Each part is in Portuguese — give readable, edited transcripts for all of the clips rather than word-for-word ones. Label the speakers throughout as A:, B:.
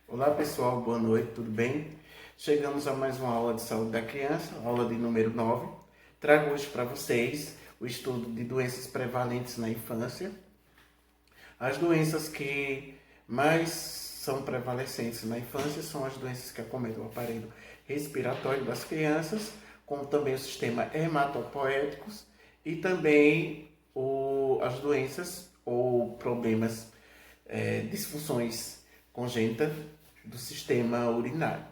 A: Olá pessoal, boa noite, tudo bem? Chegamos a mais uma aula de saúde da criança, aula de número 9. Trago hoje para vocês o estudo de doenças prevalentes na infância. As doenças que mais são prevalecentes na infância são as doenças que acometem o aparelho respiratório das crianças, como também o sistema hematopoéticos e também as doenças ou problemas, disfunções congênitas do sistema urinário.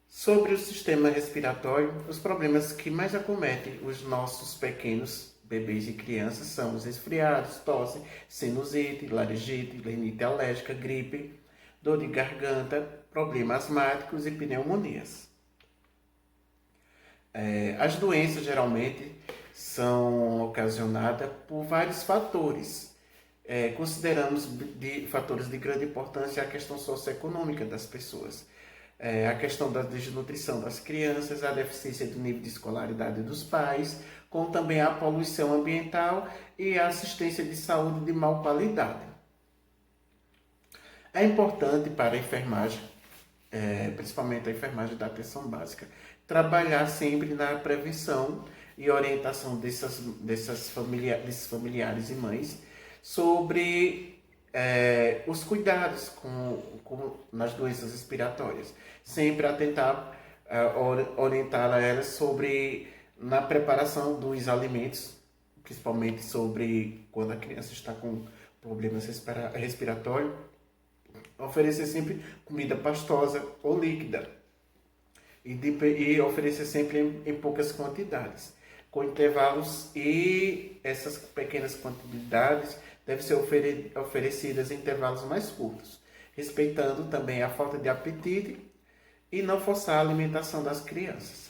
A: Sobre o sistema respiratório, os problemas que mais acometem os nossos pequenos bebês e crianças são os resfriados, tosse, sinusite, laringite, rinite alérgica, gripe, dor de garganta, problemas asmáticos e pneumonias. As doenças geralmente são ocasionadas por vários fatores. Consideramos fatores de grande importância a questão socioeconômica das pessoas, a questão da desnutrição das crianças, a deficiência do nível de escolaridade dos pais, como também a poluição ambiental e a assistência de saúde de má qualidade. É importante para a enfermagem, principalmente a enfermagem da atenção básica, trabalhar sempre na prevenção e orientação desses familiares e mães sobre os cuidados nas doenças respiratórias. Sempre a tentar orientar a elas sobre na preparação dos alimentos, principalmente sobre quando a criança está com problemas respiratórios, oferecer sempre comida pastosa ou líquida e oferecer sempre em poucas quantidades, com intervalos, e essas pequenas quantidades devem ser oferecidas em intervalos mais curtos, respeitando também a falta de apetite e não forçar a alimentação das crianças.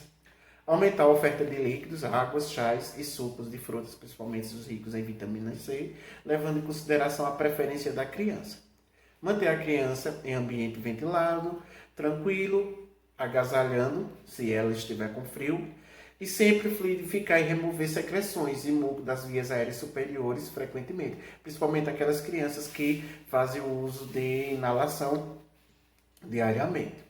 A: Aumentar a oferta de líquidos, águas, chás e sucos de frutas, principalmente os ricos em vitamina C, levando em consideração a preferência da criança. Manter a criança em ambiente ventilado, tranquilo, agasalhando, se ela estiver com frio, e sempre fluidificar e remover secreções e muco das vias aéreas superiores frequentemente, principalmente aquelas crianças que fazem o uso de inalação diariamente.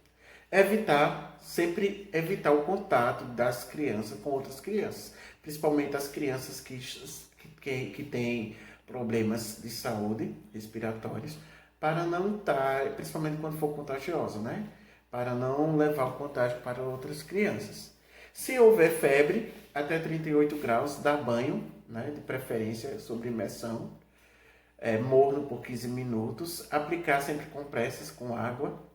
A: Sempre evitar o contato das crianças com outras crianças, principalmente as crianças que têm problemas de saúde respiratórios, para não estar, principalmente quando for contagiosa, né? Para não levar o contágio para outras crianças. Se houver febre, até 38 graus, dá banho, né? De preferência sobre imersão, morno por 15 minutos, aplicar sempre compressas com água.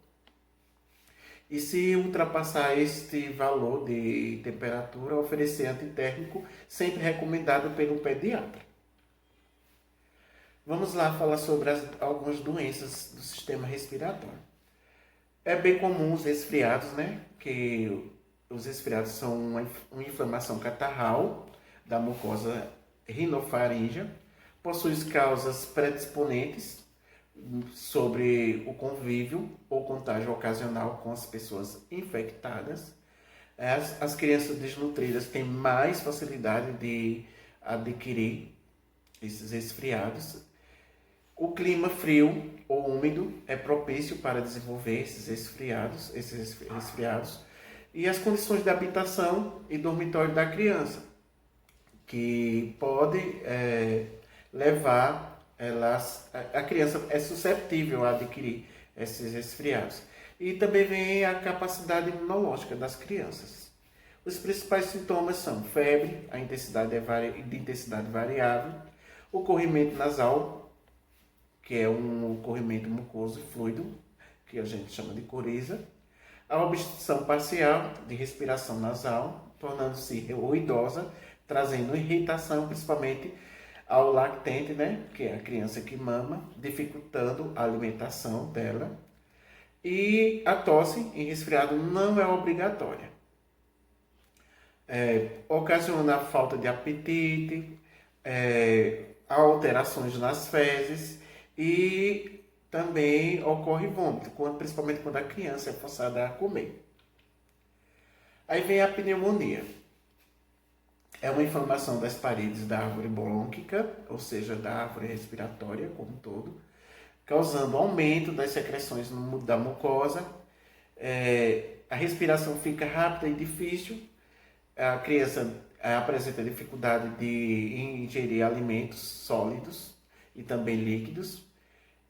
A: E se ultrapassar este valor de temperatura, oferecer antitérmico, sempre recomendado pelo pediatra. Vamos lá falar sobre algumas doenças do sistema respiratório. É bem comum os resfriados, né? Que os resfriados são uma inflamação catarral da mucosa rinofaríngea, possui causas predisponentes sobre o convívio ou contágio ocasional com as pessoas infectadas. As crianças desnutridas têm mais facilidade de adquirir esses resfriados. O clima frio ou úmido é propício para desenvolver esses resfriados, e as condições de habitação e dormitório da criança, que pode levar a criança é suscetível a adquirir esses resfriados. E também vem a capacidade imunológica das crianças. Os principais sintomas são febre, a intensidade de intensidade variável, o corrimento nasal, que é um corrimento mucoso e fluido, que a gente chama de coriza, a obstrução parcial de respiração nasal, tornando-se ruidosa, trazendo irritação, principalmente ao lactente, né, que é a criança que mama, dificultando a alimentação dela. E a tosse em resfriado não é obrigatória. Ocasiona a falta de apetite, alterações nas fezes e também ocorre vômito, principalmente quando a criança é forçada a comer. Aí vem a pneumonia. É uma inflamação das paredes da árvore brônquica, ou seja, da árvore respiratória como um todo, causando aumento das secreções da mucosa. A respiração fica rápida e difícil. A criança apresenta dificuldade de ingerir alimentos sólidos e também líquidos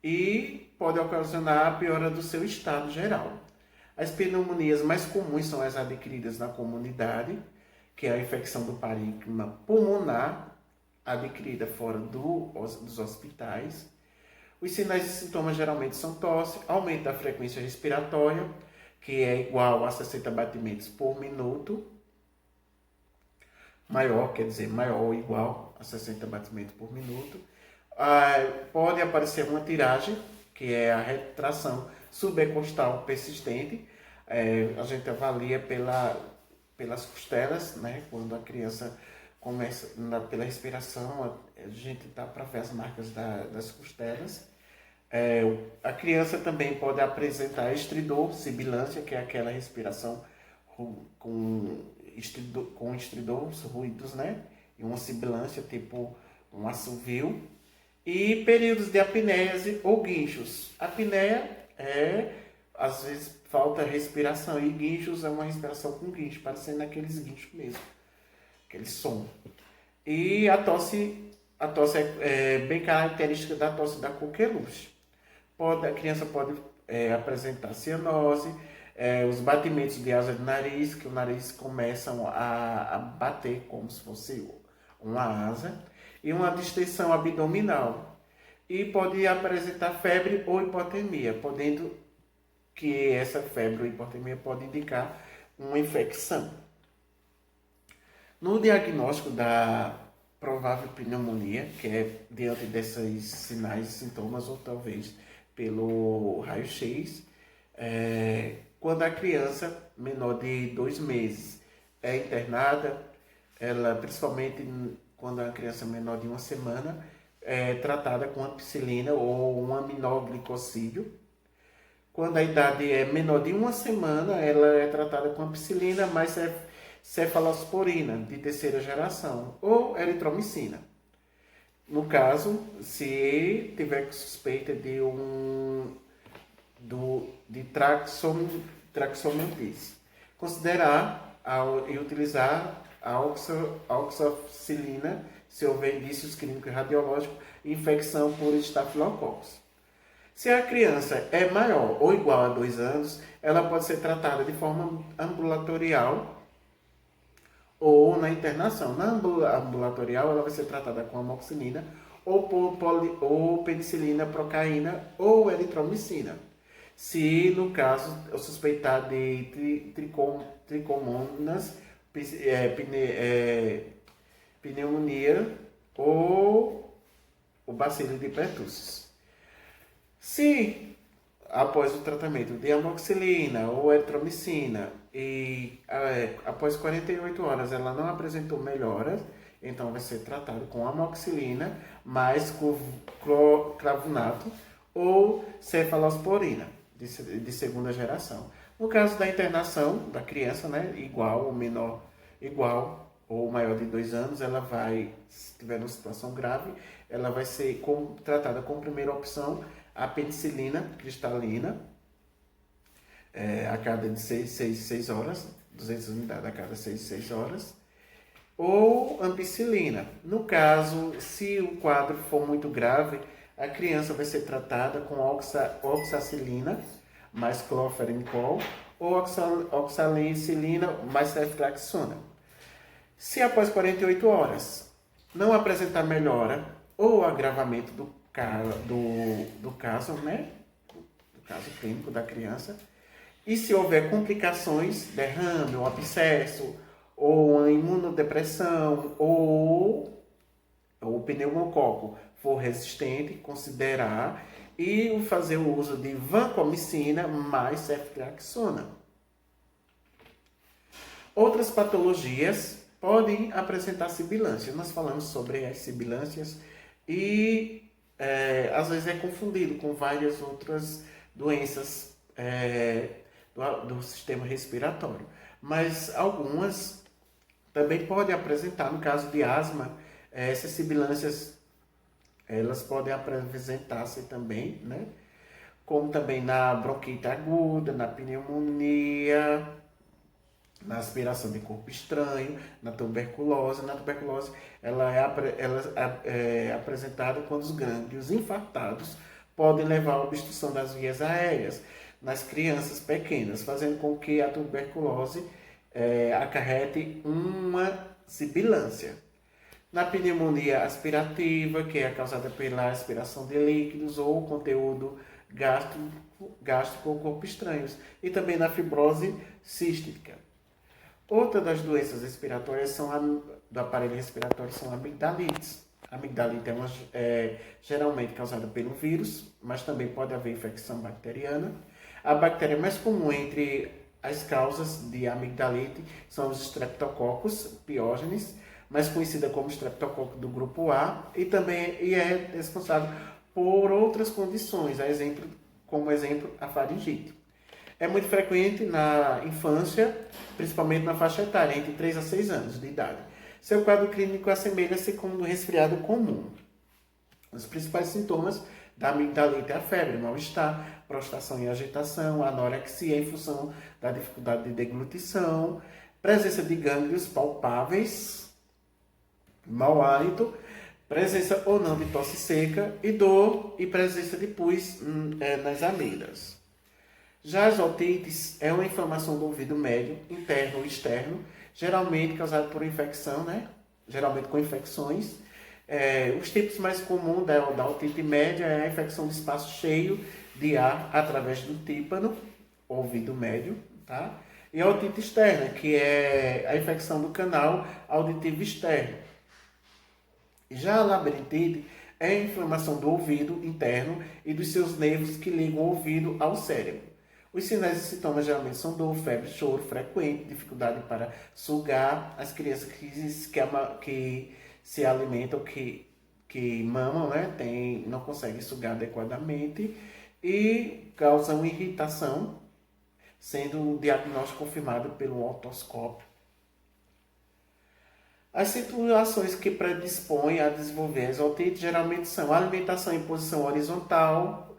A: e pode ocasionar a piora do seu estado geral. As pneumonias mais comuns são as adquiridas na comunidade, que é a infecção do parênquima pulmonar, adquirida fora dos hospitais. Os sinais e sintomas geralmente são tosse, aumento da frequência respiratória, que é igual a 60 batimentos por minuto, maior ou igual a 60 batimentos por minuto. Pode aparecer uma tiragem, que é a retração subecostal persistente. A gente avalia pelas costelas, né? Quando a criança começa pela respiração, a gente dá para ver as marcas das costelas. A criança também pode apresentar estridor, sibilância, que é aquela respiração com estridor, ruídos, né? E uma sibilância, tipo um assovio. E períodos de apneias ou guinchos. A apneia às vezes, falta respiração. E guinchos é uma respiração com guincho, parecendo aqueles guinchos mesmo. Aquele som. E a tosse é bem característica da tosse da coqueluche. A criança pode apresentar cianose, os batimentos de asa de nariz, que o nariz começam a bater como se fosse uma asa, e uma distensão abdominal. E pode apresentar febre ou hipotermia, podendo que essa febre ou hipotermia pode indicar uma infecção. No diagnóstico da provável pneumonia, que é diante desses sinais e sintomas, ou talvez pelo raio-x, quando a criança menor de 2 meses é internada, ela, principalmente quando a criança menor de 1 semana, é tratada com ampicilina ou um aminoglicosídeo. Quando a idade é menor de 1 semana, ela é tratada com ampicilina mais cefalosporina de 3ª geração ou eritromicina. No caso, se tiver suspeita de traxomitis, considerar e utilizar a oxacilina se houver indícios clínicos e radiológicos e infecção por estafilococcus. Se a criança é maior ou igual a 2 anos, ela pode ser tratada de forma ambulatorial ou na internação. Na ambulatorial, ela vai ser tratada com amoxicilina ou penicilina, procaína ou eritromicina. Se, no caso, eu suspeitar de tricomonas, pneumonia ou o bacilo de pertussis. Se, após o tratamento de amoxicilina ou eritromicina e após 48 horas ela não apresentou melhoras, então vai ser tratado com amoxicilina mais clavunato ou cefalosporina de 2ª geração. No caso da internação da criança, né, igual ou maior de 2 anos, ela vai, se tiver uma situação grave, ela vai ser tratada com primeira opção a penicilina cristalina, a cada de 6 horas, 200 unidades a cada 6 horas, ou ampicilina. No caso, se o quadro for muito grave, a criança vai ser tratada com oxacilina mais cloferincol ou oxalicilina mais ceftriaxona. Se após 48 horas não apresentar melhora ou agravamento do caso, né? Do caso clínico da criança, e se houver complicações, derrame, um abscesso, ou uma imunodepressão, ou o pneumococo for resistente, considerar e fazer o uso de vancomicina mais ceftriaxona. Outras patologias podem apresentar sibilância. Nós falamos sobre as sibilâncias e às vezes é confundido com várias outras doenças do sistema respiratório. Mas algumas também podem apresentar, no caso de asma, essas sibilâncias elas podem apresentar-se também, né? Como também na bronquite aguda, na pneumonia, na aspiração de corpo estranho, na tuberculose. Na tuberculose, ela é apresentada quando os grânulos infartados podem levar à obstrução das vias aéreas nas crianças pequenas, fazendo com que a tuberculose acarrete uma sibilância. Na pneumonia aspirativa, que é causada pela aspiração de líquidos ou conteúdo gástrico ou corpo estranhos. E também na fibrose cística. Outra das doenças respiratórias do aparelho respiratório são amigdalites. A amigdalite é geralmente causada pelo vírus, mas também pode haver infecção bacteriana. A bactéria mais comum entre as causas de amigdalite são os streptococcus pyogenes, mais conhecida como streptococcus do grupo A, e também é responsável por outras condições, como exemplo a faringite. É muito frequente na infância, principalmente na faixa etária, entre 3 a 6 anos de idade. Seu quadro clínico assemelha-se com um resfriado comum. Os principais sintomas da amigdalite é a febre, mal-estar, prostração e agitação, anorexia em função da dificuldade de deglutição, presença de gânglios palpáveis, mau hálito, presença ou não de tosse seca e dor e presença de pus nas amígdalas. Já as otites é uma inflamação do ouvido médio, interno ou externo, geralmente causada por infecção, né? Geralmente com infecções. Os tipos mais comuns da otite média é a infecção do espaço cheio de ar através do tímpano, ouvido médio, tá? E a otite externa, que é a infecção do canal auditivo externo. Já a labirintite é a inflamação do ouvido interno e dos seus nervos que ligam o ouvido ao cérebro. Os sinais e sintomas geralmente são dor, febre, choro frequente, dificuldade para sugar, as crianças que se alimentam, que mamam, né, não conseguem sugar adequadamente e causam irritação, sendo o diagnóstico confirmado pelo otoscópio. As situações que predispõem a desenvolver as otites geralmente são a alimentação em posição horizontal,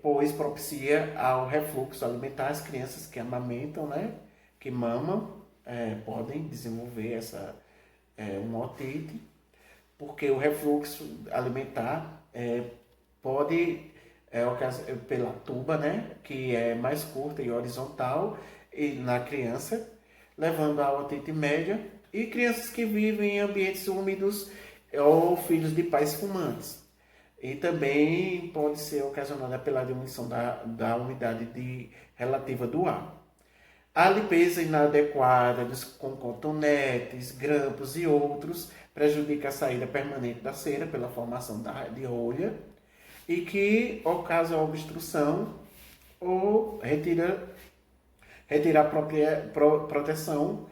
A: pois propicia ao refluxo alimentar. As crianças que amamentam, né, que mamam, podem desenvolver uma otite, porque o refluxo alimentar pode pela tuba, né, que é mais curta e horizontal e na criança, levando à otite média, e crianças que vivem em ambientes úmidos ou filhos de pais fumantes. E também pode ser ocasionada pela diminuição da umidade relativa do ar. A limpeza inadequada com cotonetes, grampos e outros prejudica a saída permanente da cera pela formação de rolha e que ocasiona a obstrução ou retira a própria proteção,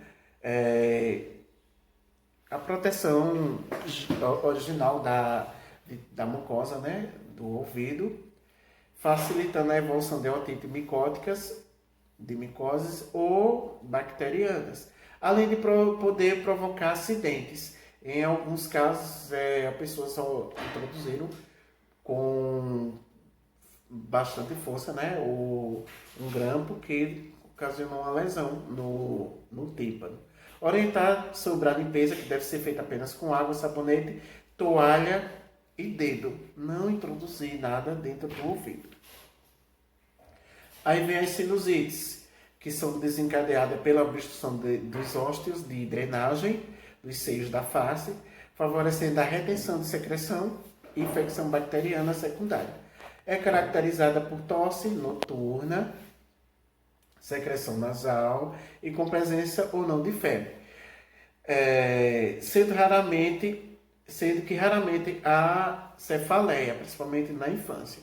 A: a proteção original da mucosa, né, do ouvido, facilitando a evolução de otite micóticas, de micoses ou bacterianas, além de poder provocar acidentes. Em alguns casos, a pessoa só introduziram com bastante força, né, um grampo que ocasionou uma lesão no tímpano. Orientar sobre a limpeza, que deve ser feita apenas com água, sabonete, toalha e dedo. Não introduzir nada dentro do ouvido. Aí vem as sinusites, que são desencadeadas pela obstrução dos ósteos de drenagem dos seios da face, favorecendo a retenção de secreção e infecção bacteriana secundária. É caracterizada por tosse noturna, secreção nasal e com presença ou não de febre, sendo que raramente há cefaleia, principalmente na infância.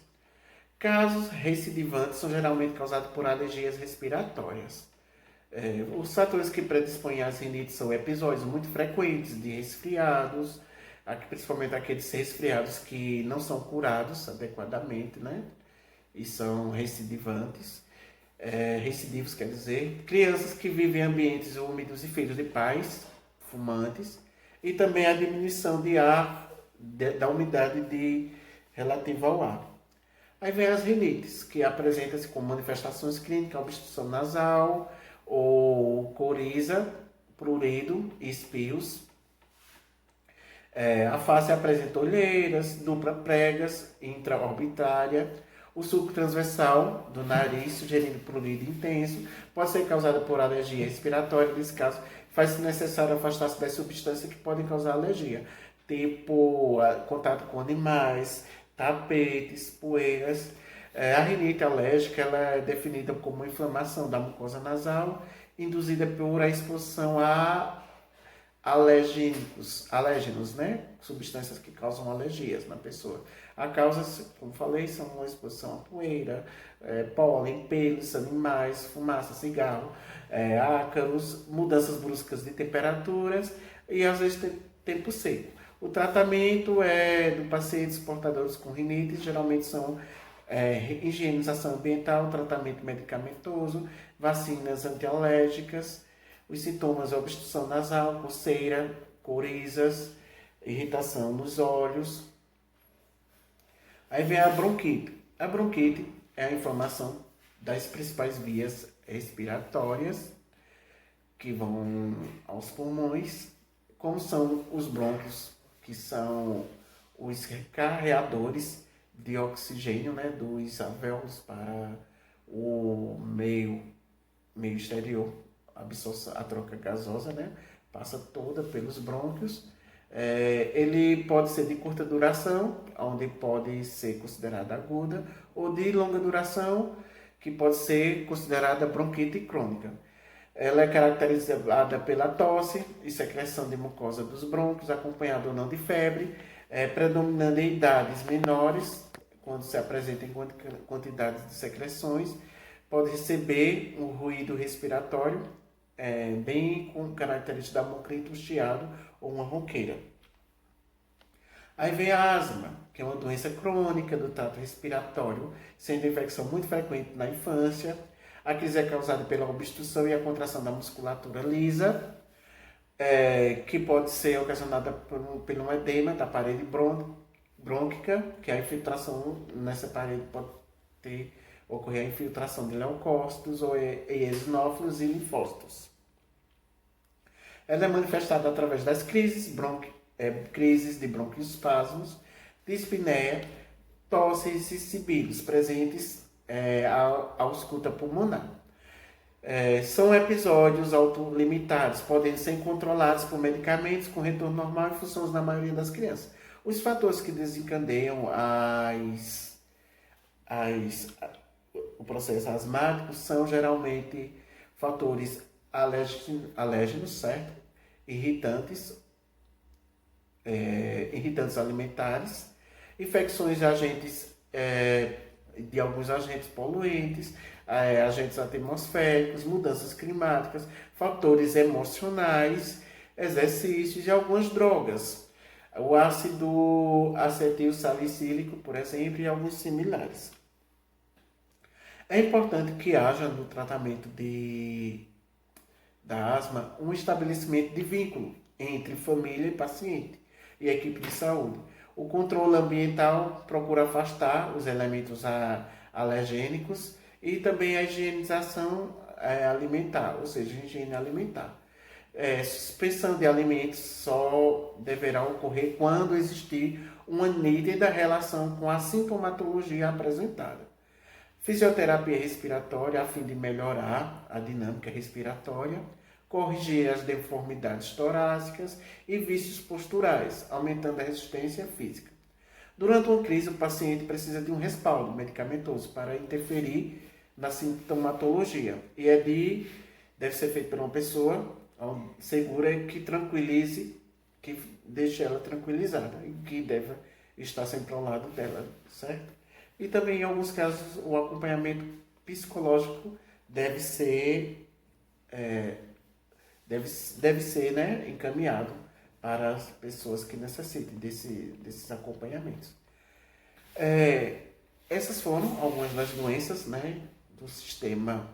A: Casos recidivantes são geralmente causados por alergias respiratórias. Os fatores que predispõem às rinites são episódios muito frequentes de resfriados, principalmente aqueles resfriados que não são curados adequadamente, né? E são recidivantes. Recidivos, quer dizer, crianças que vivem em ambientes úmidos e filhos de pais fumantes, e também a diminuição de ar da umidade relativa ao ar. Aí vem as rinites, que apresenta-se com manifestações clínicas, obstrução nasal, ou coriza, prurido e espirros. A face apresenta olheiras, dupla pregas, intraorbitária. O sulco transversal do nariz, sugerindo prurido intenso, pode ser causada por alergia respiratória. Nesse caso, faz-se necessário afastar-se das substâncias que podem causar alergia, tipo contato com animais, tapetes, poeiras. A rinite alérgica ela é definida como uma inflamação da mucosa nasal, induzida por a exposição a alérgenos, né? Substâncias que causam alergias na pessoa. A causa, como falei, são uma exposição a poeira, pólen, pelos, animais, fumaça, cigarro, ácaros, mudanças bruscas de temperaturas e às vezes tempo seco. O tratamento do pacientes portadores com rinite geralmente são higienização ambiental, tratamento medicamentoso, vacinas antialérgicas. Os sintomas: obstrução nasal, coceira, corizas, irritação nos olhos. Aí vem a bronquite. A bronquite é a inflamação das principais vias respiratórias que vão aos pulmões, como são os brônquios, que são os carreadores de oxigênio, né, dos alvéolos para o meio exterior. A troca gasosa, né, passa toda pelos brônquios. Ele pode ser de curta duração, onde pode ser considerada aguda, ou de longa duração, que pode ser considerada bronquite crônica. Ela é caracterizada pela tosse e secreção de mucosa dos brônquios, acompanhada ou não de febre, predominando em idades menores, quando se apresenta em quantidades de secreções. Pode receber um ruído respiratório, bem com característica da mocrito, um chiado ou uma ronqueira. Aí vem a asma, que é uma doença crônica do trato respiratório, sendo infecção muito frequente na infância. A crise é causada pela obstrução e a contração da musculatura lisa, que pode ser ocasionada por um edema da parede brônquica, que a infiltração nessa parede pode ocorrer a infiltração de leucócitos ou eosinófilos e linfócitos. Ela é manifestada através das crises de bronquioespasmos, dispneia, tosses e sibilos presentes à ausculta pulmonar. São episódios autolimitados, podem ser controlados por medicamentos com retorno normal e funções na maioria das crianças. Os fatores que desencadeiam o processo asmático são geralmente fatores alérgenos, certo? Irritantes alimentares, infecções de alguns agentes poluentes, agentes atmosféricos, mudanças climáticas, fatores emocionais, exercícios e algumas drogas. O ácido acetil salicílico, por exemplo, e alguns similares. É importante que haja no tratamento da asma um estabelecimento de vínculo entre família e paciente e equipe de saúde. O controle ambiental procura afastar os elementos alergênicos e também a higienização alimentar, ou seja, higiene alimentar. Suspensão de alimentos só deverá ocorrer quando existir uma nítida relação com a sintomatologia apresentada. Fisioterapia respiratória a fim de melhorar a dinâmica respiratória, corrigir as deformidades torácicas e vícios posturais, aumentando a resistência física. Durante uma crise, o paciente precisa de um respaldo medicamentoso para interferir na sintomatologia e deve ser feito por uma pessoa segura que tranquilize, que deixe ela tranquilizada e que deve estar sempre ao lado dela, certo? E também, em alguns casos, o acompanhamento psicológico deve ser né, encaminhado para as pessoas que necessitem desses acompanhamentos. Essas foram algumas das doenças, né, do sistema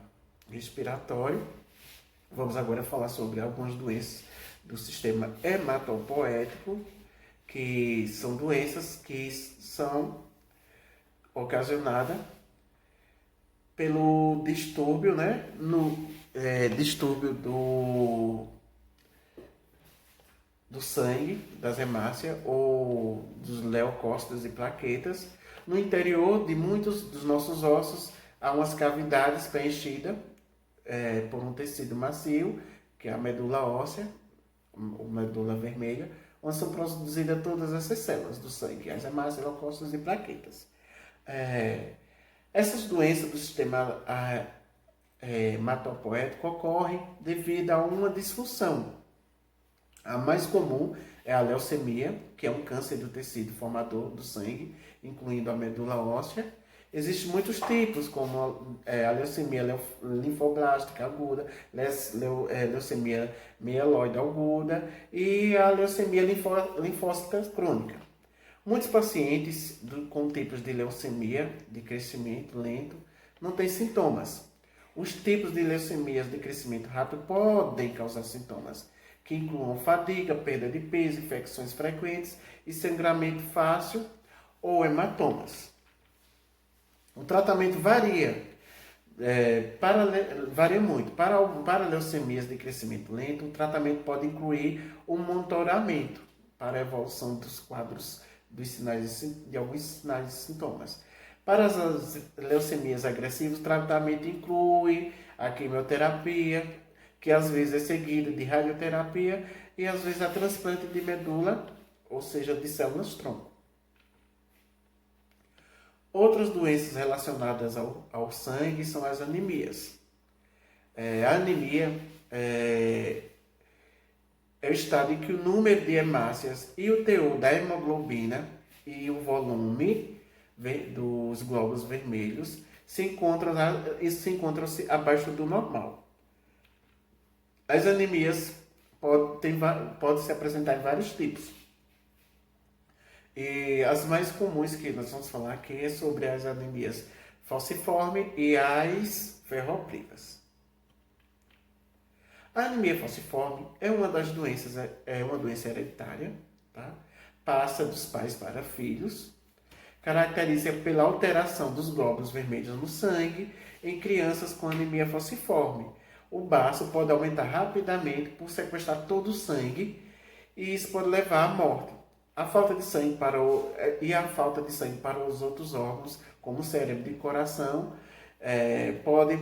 A: respiratório. Vamos agora falar sobre algumas doenças do sistema hematopoético, que são doenças que são ocasionadas pelo distúrbio, né? Distúrbio do sangue, das hemácias ou dos leucócitos e plaquetas. No interior de muitos dos nossos ossos há umas cavidades preenchidas por um tecido macio, que é a medula óssea, ou medula vermelha, onde são produzidas todas essas células do sangue, as hemácias, leucócitos e plaquetas. Essas doenças do sistema hematopoético ocorrem devido a uma disfunção. A mais comum é a leucemia, que é um câncer do tecido formador do sangue, incluindo a medula óssea. Existem muitos tipos, como a leucemia linfoblástica aguda, leucemia mieloide aguda e a leucemia linfócita crônica. Muitos pacientes com tipos de leucemia de crescimento lento não têm sintomas. Os tipos de leucemias de crescimento rápido podem causar sintomas, que incluam fadiga, perda de peso, infecções frequentes e sangramento fácil ou hematomas. O tratamento varia muito. Para leucemias de crescimento lento, o tratamento pode incluir o monitoramento para a evolução dos quadros de alguns sinais e sintomas. Para as leucemias agressivas, o tratamento inclui a quimioterapia, que às vezes é seguida de radioterapia e às vezes a transplante de medula, ou seja, de células-tronco. Outras doenças relacionadas ao sangue são as anemias. A anemia é o estado em que o número de hemácias e o teor da hemoglobina e o volume dos glóbulos vermelhos se encontram-se abaixo do normal. As anemias podem se apresentar em vários tipos. E as mais comuns que nós vamos falar aqui é sobre as anemias falciforme e as ferroprivas. A anemia falciforme é uma doença hereditária, tá? Passa dos pais para filhos, caracteriza pela alteração dos glóbulos vermelhos no sangue em crianças com anemia falciforme. O baço pode aumentar rapidamente por sequestrar todo o sangue e isso pode levar à morte. A falta de sangue para os outros órgãos, como o cérebro e coração, pode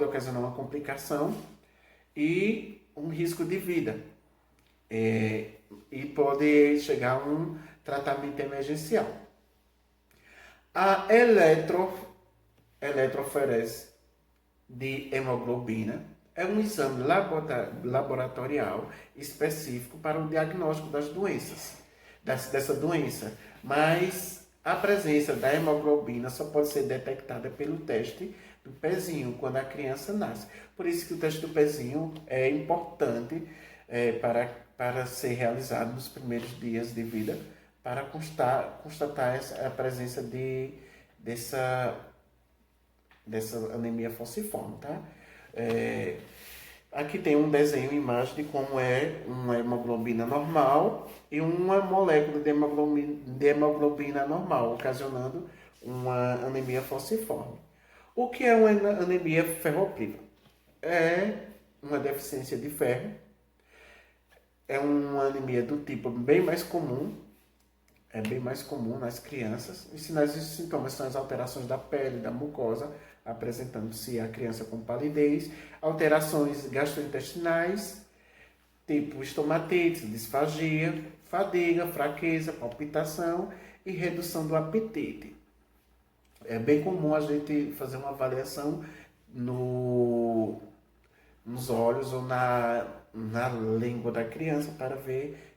A: ocasionar uma complicação e um risco de vida. E pode chegar a um tratamento emergencial. A eletroforese de hemoglobina é um exame laboratorial específico para o diagnóstico dessa doença, mas a presença da hemoglobina só pode ser detectada pelo teste do pezinho quando a criança nasce. Por isso que o teste do pezinho é importante para ser realizado nos primeiros dias de vida, para constatar a presença dessa anemia falciforme, tá? Aqui tem um desenho, imagem de como é uma hemoglobina normal e uma molécula de hemoglobina normal, ocasionando uma anemia falciforme. O que é uma anemia ferropriva? É uma deficiência de ferro, é uma anemia do tipo bem mais comum nas crianças. Os sinais e sintomas são as alterações da pele, da mucosa, apresentando-se a criança com palidez, alterações gastrointestinais, tipo estomatite, disfagia, fadiga, fraqueza, palpitação e redução do apetite. É bem comum a gente fazer uma avaliação nos olhos ou na língua da criança para ver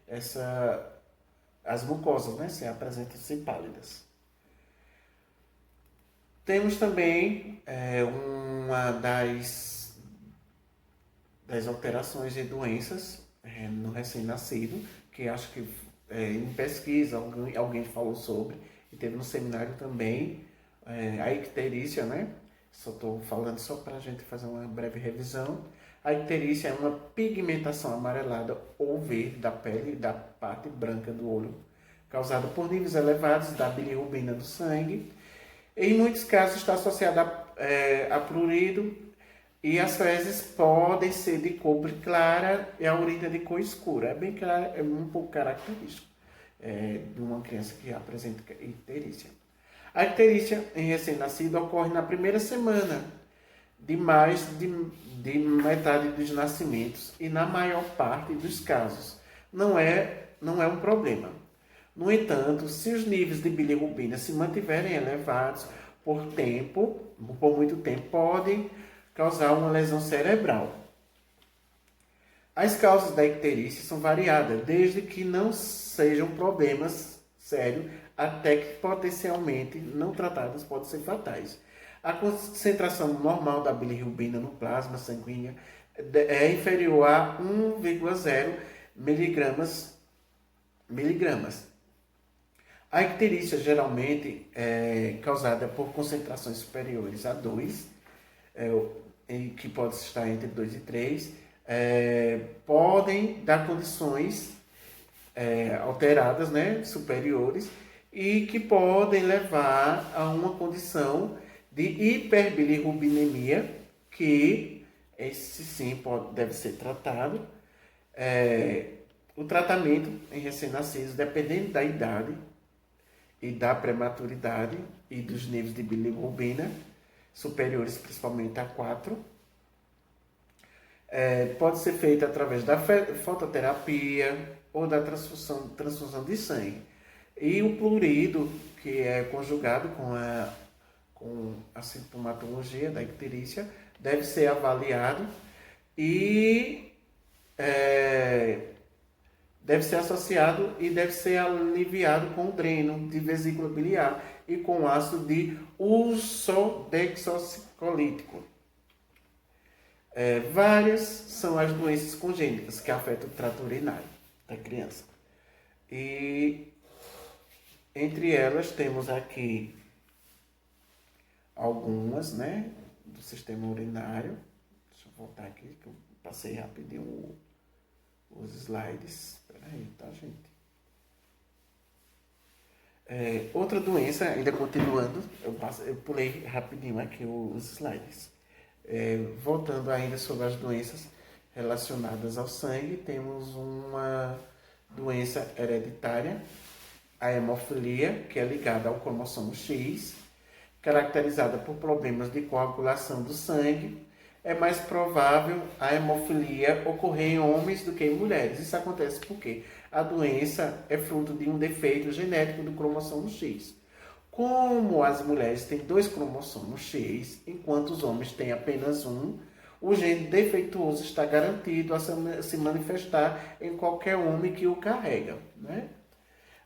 A: as mucosas, né, se apresentam-se pálidas. Temos também uma das alterações de doenças no recém-nascido, que acho que em pesquisa alguém falou sobre, e teve no seminário também, a icterícia, né? Estou falando só para a gente fazer uma breve revisão. A icterícia é uma pigmentação amarelada ou verde da pele e da parte branca do olho, causada por níveis elevados da bilirrubina do sangue. Em muitos casos está associada a prurido e as fezes podem ser de cor clara e a urina de cor escura. É bem claro, é um pouco característico de uma criança que apresenta icterícia. A icterícia em recém-nascido ocorre na primeira semana de mais de metade dos nascimentos e na maior parte dos casos não é um problema. No entanto, se os níveis de bilirrubina se mantiverem elevados por muito tempo, podem causar uma lesão cerebral. As causas da icterícia são variadas, desde que não sejam problemas sérios até que potencialmente não tratados podem ser fatais. A concentração normal da bilirrubina no plasma sanguíneo é inferior a 1,0 miligramas. A icterícia geralmente é causada por concentrações superiores a 2, que pode estar entre 2 e 3, podem dar condições alteradas, né, superiores, e que podem levar a uma condição de hiperbilirrubinemia, que esse sim deve ser tratado. O tratamento em recém-nascidos, dependendo da idade e da prematuridade e dos níveis de bilirrubina, superiores principalmente a 4, pode ser feito através da fototerapia ou da transfusão de sangue. E o plurido, que é conjugado com a sintomatologia da icterícia, deve ser avaliado e deve ser associado e deve ser aliviado com dreno de vesícula biliar e com ácido de ursodeoxycolítico. Várias são as doenças congênitas que afetam o trato urinário da criança. E entre elas temos aqui algumas, né, do sistema urinário. Deixa eu voltar aqui que eu passei rapidinho os slides. Espera aí, tá, gente? Outra doença, ainda continuando, eu pulei rapidinho aqui os slides. Voltando ainda sobre as doenças relacionadas ao sangue, temos uma doença hereditária, a hemofilia, que é ligada ao cromossomo X, caracterizada por problemas de coagulação do sangue. É mais provável a hemofilia ocorrer em homens do que em mulheres. Isso acontece porque a doença é fruto de um defeito genético do cromossomo X. Como as mulheres têm 2 cromossomos X, enquanto os homens têm apenas um, o gene defeituoso está garantido a se manifestar em qualquer homem que o carrega, né?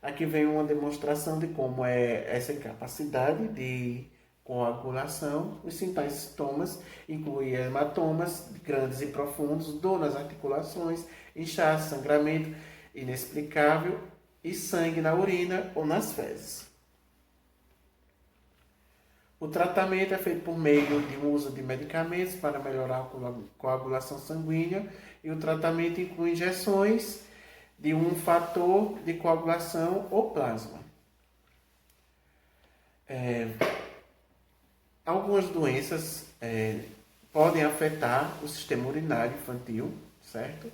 A: Aqui vem uma demonstração de como é essa incapacidade de coagulação. Os sinais e sintomas incluem hematomas grandes e profundos, dor nas articulações, inchaço, sangramento inexplicável e sangue na urina ou nas fezes. O tratamento é feito por meio de uso de medicamentos para melhorar a coagulação sanguínea e o tratamento inclui injeções de um fator de coagulação ou plasma. Algumas doenças podem afetar o sistema urinário infantil, certo?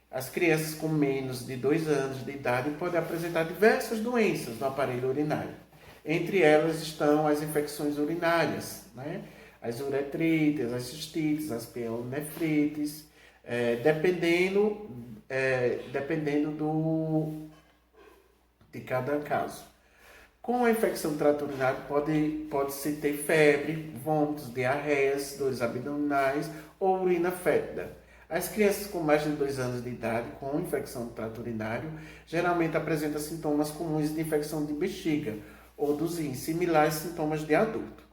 A: As crianças com menos de 2 anos de idade podem apresentar diversas doenças no aparelho urinário. Entre elas estão as infecções urinárias, né? As uretrites, as cistites, as pielonefrites, dependendo de cada caso. Com a infecção do trato urinário pode-se ter febre, vômitos, diarreias, dores abdominais ou urina fétida. As crianças com mais de 2 anos de idade com infecção do trato urinário geralmente apresentam sintomas comuns de infecção de bexiga ou dos rins, similares a sintomas de adulto.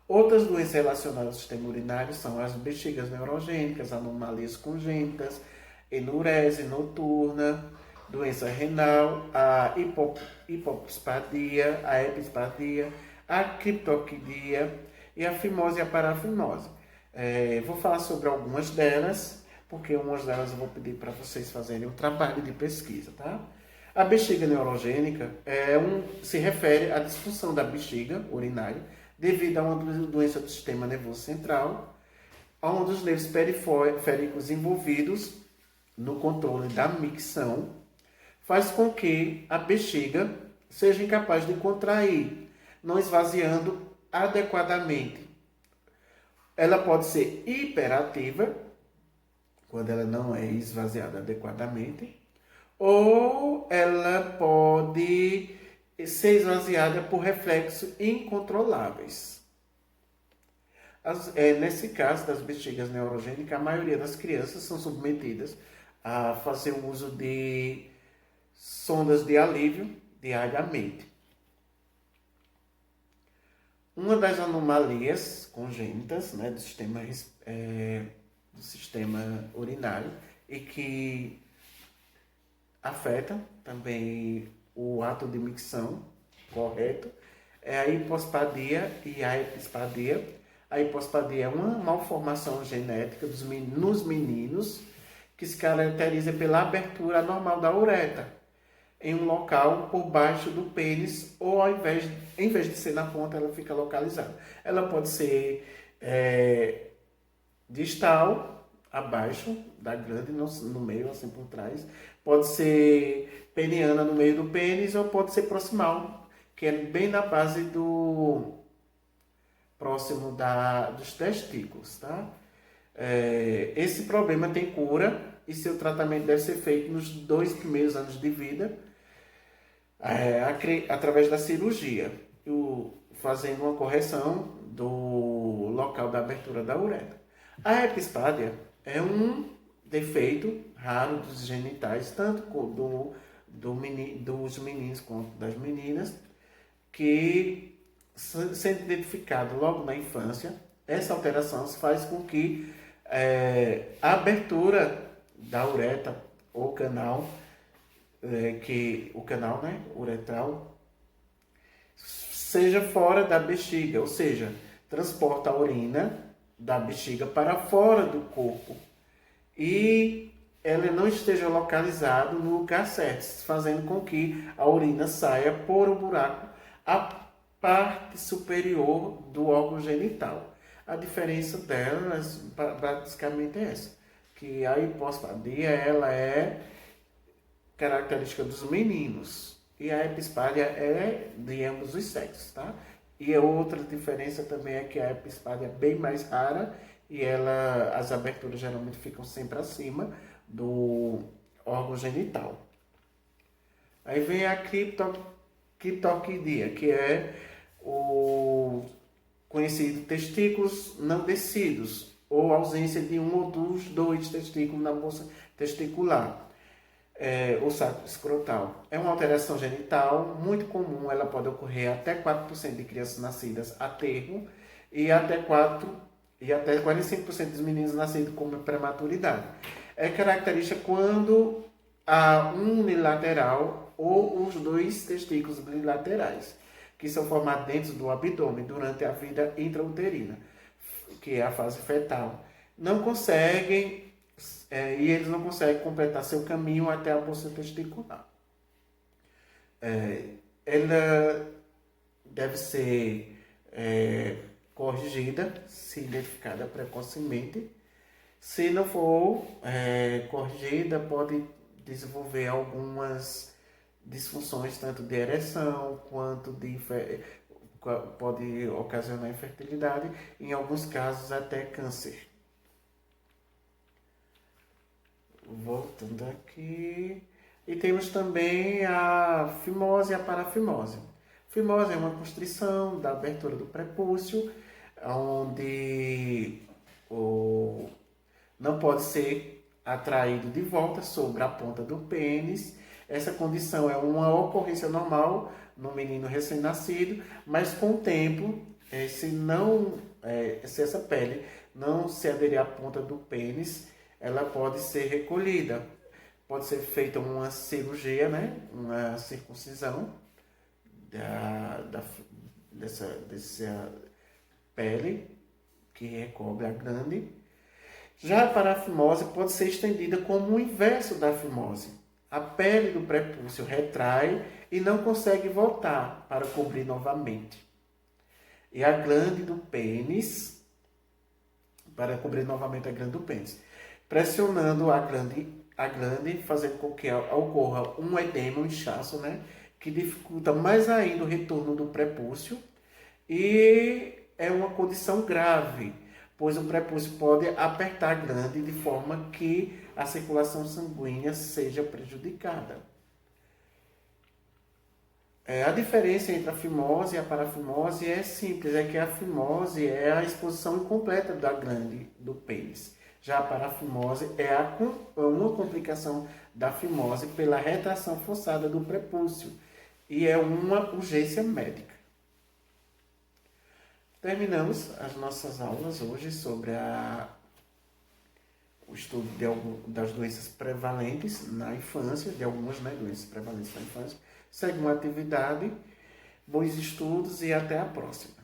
A: Outras doenças relacionadas ao sistema urinário são as bexigas neurogênicas, anomalias congênitas, enurese noturna, doença renal, a hipospadia, a epispadia, a criptorquidia e a fimose e a parafimose. Vou falar sobre algumas delas, porque umas delas eu vou pedir para vocês fazerem um trabalho de pesquisa, tá? A bexiga neurogênica se refere à disfunção da bexiga urinária devido a uma doença do sistema nervoso central, onde os nervos periféricos envolvidos no controle da micção faz com que a bexiga seja incapaz de contrair, não esvaziando adequadamente. Ela pode ser hiperativa, quando ela não é esvaziada adequadamente, ou ela pode ser esvaziada por reflexos incontroláveis. Nesse caso das bexigas neurogênicas, a maioria das crianças são submetidas a fazer o uso de sondas de alívio diariamente. Uma das anomalias congênitas, né, do sistema urinário e que afeta também o ato de micção correto é a hipospadia e a epispadia. A hipospadia é uma malformação genética nos meninos que se caracteriza pela abertura anormal da uretra em um local por baixo do pênis, ou em vez de ser na ponta, ela fica localizada. Ela pode ser distal, abaixo da glande, no meio, assim por trás. Pode ser peniana no meio do pênis, ou pode ser proximal, que é bem na base próximo dos testículos, tá? Esse problema tem cura e seu tratamento deve ser feito nos 2 primeiros anos de vida, através da cirurgia, fazendo uma correção do local da abertura da uretra. A epispádia é um defeito raro dos genitais, tanto dos meninos quanto das meninas, que sendo identificado logo na infância. Essa alteração faz com que a abertura da uretra ou canal, o canal, né, uretral, seja fora da bexiga, ou seja, transporta a urina da bexiga para fora do corpo e ela não esteja localizada no lugar certo, fazendo com que a urina saia por um buraco a parte superior do órgão genital. A diferença delas basicamente é essa, que a hipospadia ela é característica dos meninos e a epispádia é de ambos os sexos, tá? E a outra diferença também é que a epispádia é bem mais rara e as aberturas geralmente ficam sempre acima do órgão genital. Aí vem a criptorquidia, que é o conhecido testículos não descidos, ou ausência de um ou dos 2 testículos na bolsa testicular, ou saco escrotal. É uma alteração genital muito comum, ela pode ocorrer até 4% de crianças nascidas a termo e até 45% dos meninos nascidos com prematuridade. É característica quando há um unilateral ou os 2 testículos bilaterais, que são formados dentro do abdômen durante a vida intrauterina, que é a fase fetal. E eles não conseguem completar seu caminho até a bolsa testicular. Ela deve ser corrigida, se identificada precocemente. Se não for corrigida, pode desenvolver algumas disfunções, tanto de ereção, quanto pode ocasionar infertilidade, em alguns casos até câncer. Voltando aqui. E temos também a fimose e a parafimose. Fimose é uma constrição da abertura do prepúcio, onde não pode ser atraído de volta sobre a ponta do pênis. Essa condição é uma ocorrência normal no menino recém-nascido, mas com o tempo, se essa pele não se aderir à ponta do pênis, ela pode ser recolhida. Pode ser feita uma cirurgia, né? Uma circuncisão pele, que recobre a glande. Já a parafimose pode ser estendida como o inverso da fimose. A pele do prepúcio retrai e não consegue voltar para cobrir novamente. E a glande do pênis, para cobrir novamente a glande do pênis, pressionando a glande fazendo com que ocorra um edema, um inchaço, né? Que dificulta mais ainda o retorno do prepúcio e é uma condição grave, pois o prepúcio pode apertar a glande de forma que a circulação sanguínea seja prejudicada. A diferença entre a fimose e a parafimose é simples, é que a fimose é a exposição incompleta da glande do pênis. Já a parafimose é uma complicação da fimose pela retração forçada do prepúcio e é uma urgência médica. Terminamos as nossas aulas hoje sobre o estudo das doenças prevalentes na infância, de algumas, né, doenças prevalentes na infância. Segue uma atividade, bons estudos e até a próxima.